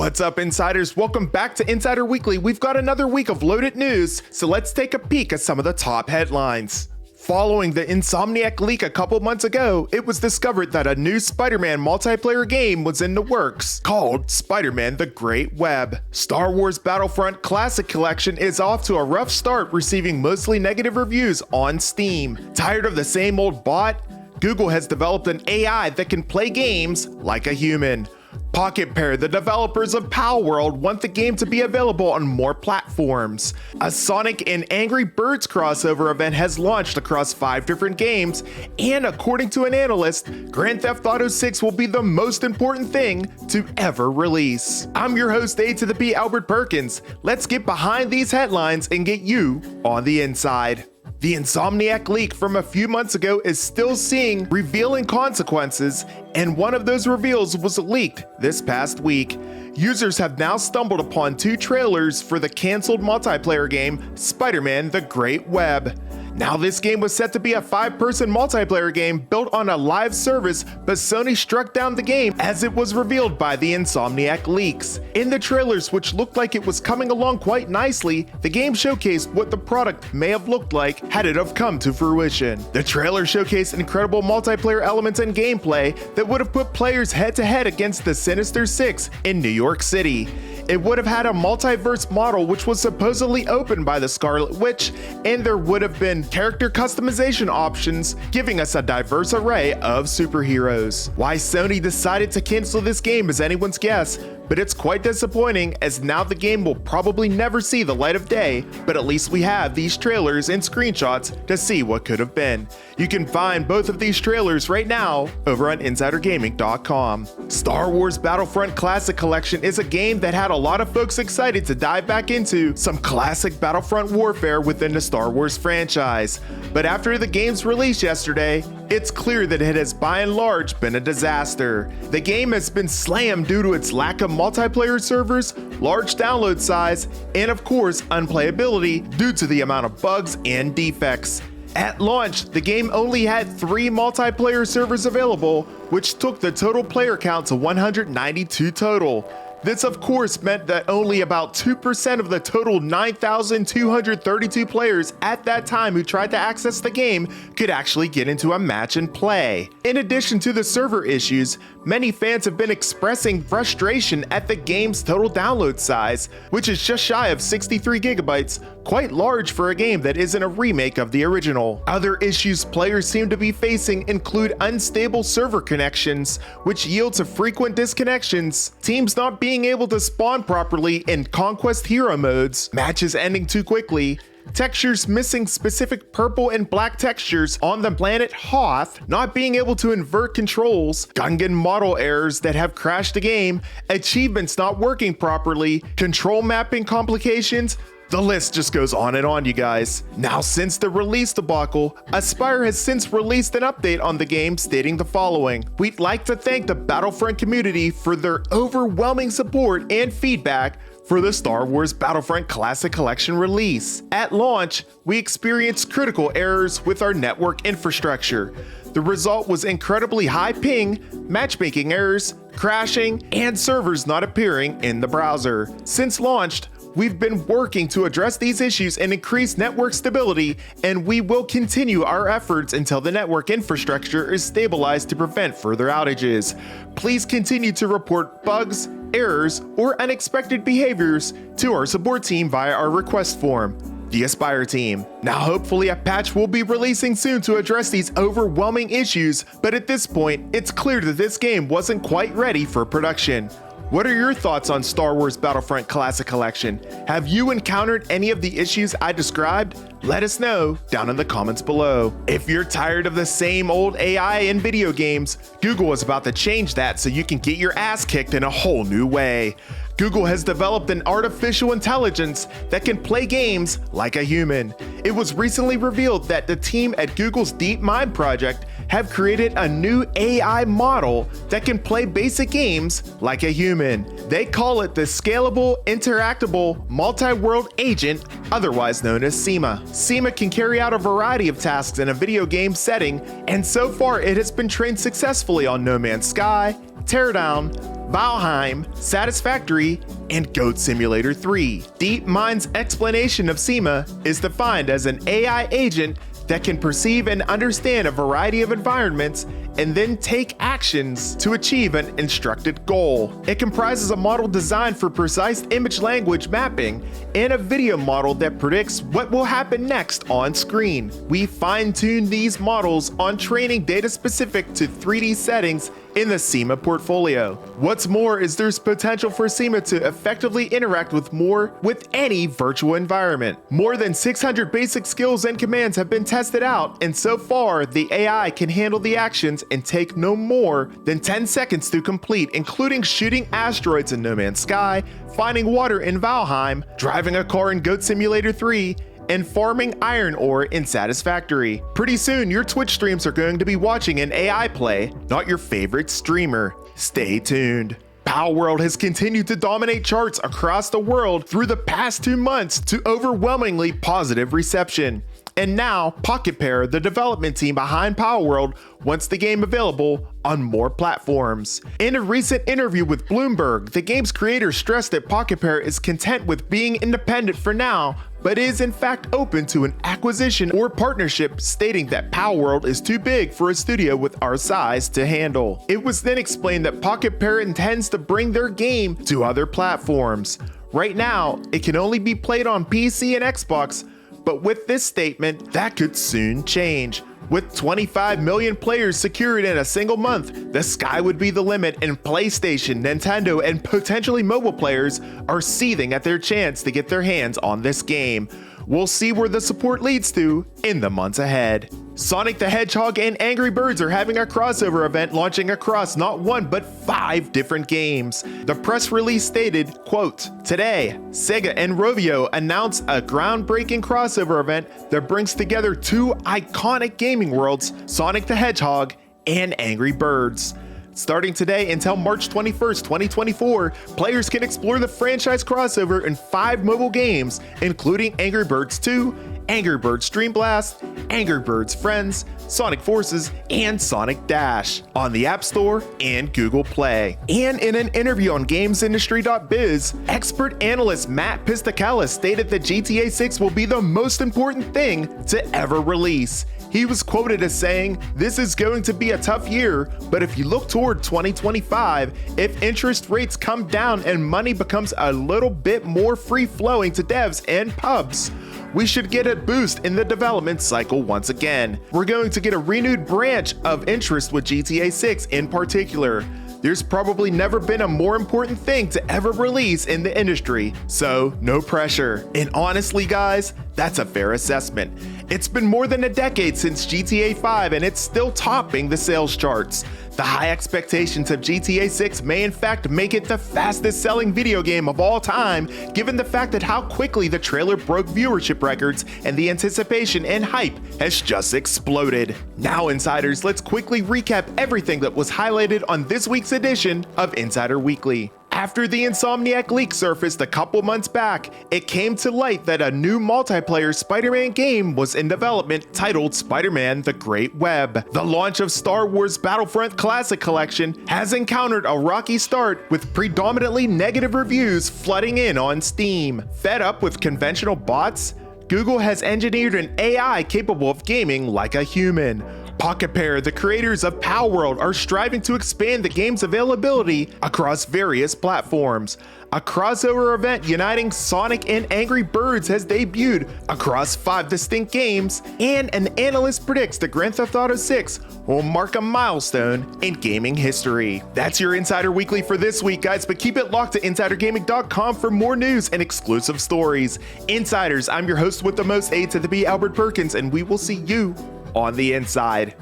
What's up, insiders? Welcome back to Insider Weekly. We've got another week of loaded news, so let's take a peek at some of the top headlines. Following the Insomniac leak a couple months ago, it was discovered that a new Spider-Man multiplayer game was in the works, called SpiderMan The Great Web. Star Wars Battlefront Classic Collection is off to a rough start, receiving mostly negative reviews on Steam. Tired of the same old bot? Google has developed an AI that can play games like a human. Pocketpair, the developers of Palworld, want the game to be available on more platforms. A Sonic and Angry Birds crossover event has launched across 5 different games, and according to an analyst, Grand Theft Auto 6 will be the most important thing to ever release. I'm your host, A to the P, Albert Perkins. Let's get behind these headlines and get you on the inside. The Insomniac leak from a few months ago is still seeing revealing consequences, and one of those reveals was leaked this past week. Users have now stumbled upon 2 trailers for the canceled multiplayer game, SpiderMan The Great Web. Now, this game was set to be a 5-person multiplayer game built on a live service, but Sony struck down the game as it was revealed by the Insomniac leaks. In the trailers, which looked like it was coming along quite nicely, the game showcased what the product may have looked like had it have come to fruition. The trailer showcased incredible multiplayer elements and gameplay that would have put players head-to-head against the Sinister Six in New York City. It would have had a multiverse model which was supposedly opened by the Scarlet Witch, and there would have been character customization options, giving us a diverse array of superheroes. Why Sony decided to cancel this game is anyone's guess, but it's quite disappointing, as now the game will probably never see the light of day, but at least we have these trailers and screenshots to see what could have been. You can find both of these trailers right now over on InsiderGaming.com. Star Wars Battlefront Classic Collection is a game that had a lot of folks excited to dive back into some classic Battlefront warfare within the Star Wars franchise. But after the game's release yesterday, it's clear that it has by and large been a disaster. The game has been slammed due to its lack of multiplayer servers, large download size, and of course unplayability due to the amount of bugs and defects. At launch, the game only had 3 multiplayer servers available, which took the total player count to 192 total. This of course meant that only about 2% of the total 9,232 players at that time who tried to access the game could actually get into a match and play. In addition to the server issues, many fans have been expressing frustration at the game's total download size, which is just shy of 63 gigabytes, quite large for a game that isn't a remake of the original. Other issues players seem to be facing include unstable server connections, which yield to frequent disconnections, teams not being able to spawn properly in Conquest Hero modes, matches ending too quickly, textures missing specific purple and black textures on the planet Hoth, not being able to invert controls, Gungan model errors that have crashed the game, achievements not working properly, control mapping complications. The list just goes on and on, you guys. Now, since the release debacle, Aspyr has since released an update on the game stating the following: "We'd like to thank the Battlefront community for their overwhelming support and feedback for the Star Wars Battlefront Classic Collection release. At launch, we experienced critical errors with our network infrastructure. The result was incredibly high ping, matchmaking errors, crashing, and servers not appearing in the browser. Since launched, we've been working to address these issues and increase network stability, and we will continue our efforts until the network infrastructure is stabilized to prevent further outages. Please continue to report bugs, errors, or unexpected behaviors to our support team via our request form, the Aspyr team." Now, hopefully a patch will be releasing soon to address these overwhelming issues, but at this point, it's clear that this game wasn't quite ready for production. What are your thoughts on Star Wars Battlefront Classic Collection? Have you encountered any of the issues I described? Let us know down in the comments below. If you're tired of the same old AI in video games, Google is about to change that so you can get your ass kicked in a whole new way. Google has developed an artificial intelligence that can play games like a human. It was recently revealed that the team at Google's DeepMind project have created a new AI model that can play basic games like a human. They call it the Scalable Interactable Multi-World Agent, otherwise known as SEMA. SEMA can carry out a variety of tasks in a video game setting, and so far it has been trained successfully on No Man's Sky, Teardown, Valheim, Satisfactory, and Goat Simulator 3. DeepMind's explanation of SEMA is defined as an AI agent that can perceive and understand a variety of environments and then take actions to achieve an instructed goal. It comprises a model designed for precise image language mapping and a video model that predicts what will happen next on screen. We fine-tune these models on training data specific to 3D settings in the SEMA portfolio. What's more is there's potential for SEMA to effectively interact with any virtual environment. More than 600 basic skills and commands have been tested out, and so far the AI can handle the actions and take no more than 10 seconds to complete, including shooting asteroids in No Man's Sky, finding water in Valheim, driving a car in Goat Simulator 3, and farming iron ore in Satisfactory. Pretty soon, your Twitch streams are going to be watching an AI play, not your favorite streamer. Stay tuned. Palworld has continued to dominate charts across the world through the past 2 months to overwhelmingly positive reception. And now, Pocketpair, the development team behind Palworld, wants the game available on more platforms. In a recent interview with Bloomberg, the game's creator stressed that Pocketpair is content with being independent for now, but is in fact open to an acquisition or partnership, stating that Palworld is too big for a studio with our size to handle. It was then explained that Pocketpair intends to bring their game to other platforms. Right now, it can only be played on PC and Xbox, but with this statement, that could soon change. With 25 million players secured in a single month, the sky would be the limit, and PlayStation, Nintendo, and potentially mobile players are seething at their chance to get their hands on this game. We'll see where the support leads to in the months ahead. Sonic the Hedgehog and Angry Birds are having a crossover event launching across not one but 5 different games. The press release stated, quote, "Today, Sega and Rovio announced a groundbreaking crossover event that brings together 2 iconic gaming worlds, Sonic the Hedgehog and Angry Birds." Starting today until March 21st, 2024, players can explore the franchise crossover in 5 mobile games, including Angry Birds 2, Angry Birds Dream Blast, Angry Birds Friends, Sonic Forces, and Sonic Dash on the App Store and Google Play. And in an interview on GamesIndustry.biz, expert analyst Mat Piscatella stated that GTA 6 will be the most important thing to ever release. He was quoted as saying, "This is going to be a tough year, but if you look toward 2025, if interest rates come down and money becomes a little bit more free-flowing to devs and pubs, we should get a boost in the development cycle once again. We're going to get a renewed branch of interest with GTA 6 in particular. There's probably never been a more important thing to ever release in the industry, so no pressure." And honestly guys, that's a fair assessment. It's been more than a decade since GTA 5 and it's still topping the sales charts. The high expectations of GTA 6 may in fact make it the fastest selling video game of all time, given the fact that how quickly the trailer broke viewership records and the anticipation and hype has just exploded. Now insiders, let's quickly recap everything that was highlighted on this week's edition of Insider Weekly. After the Insomniac leak surfaced a couple months back, it came to light that a new multiplayer Spider-Man game was in development titled SpiderMan The Great Web. The launch of Star Wars Battlefront Classic Collection has encountered a rocky start, with predominantly negative reviews flooding in on Steam. Fed up with conventional bots, Google has engineered an AI capable of gaming like a human. Pocketpair, the creators of Palworld, are striving to expand the game's availability across various platforms. A crossover event uniting Sonic and Angry Birds has debuted across 5 distinct games, and an analyst predicts that Grand Theft Auto 6 will mark a milestone in gaming history. That's your Insider Weekly for this week, guys, but keep it locked to InsiderGaming.com for more news and exclusive stories. Insiders, I'm your host with the most, A to the B, Albert Perkins, and we will see you on the inside.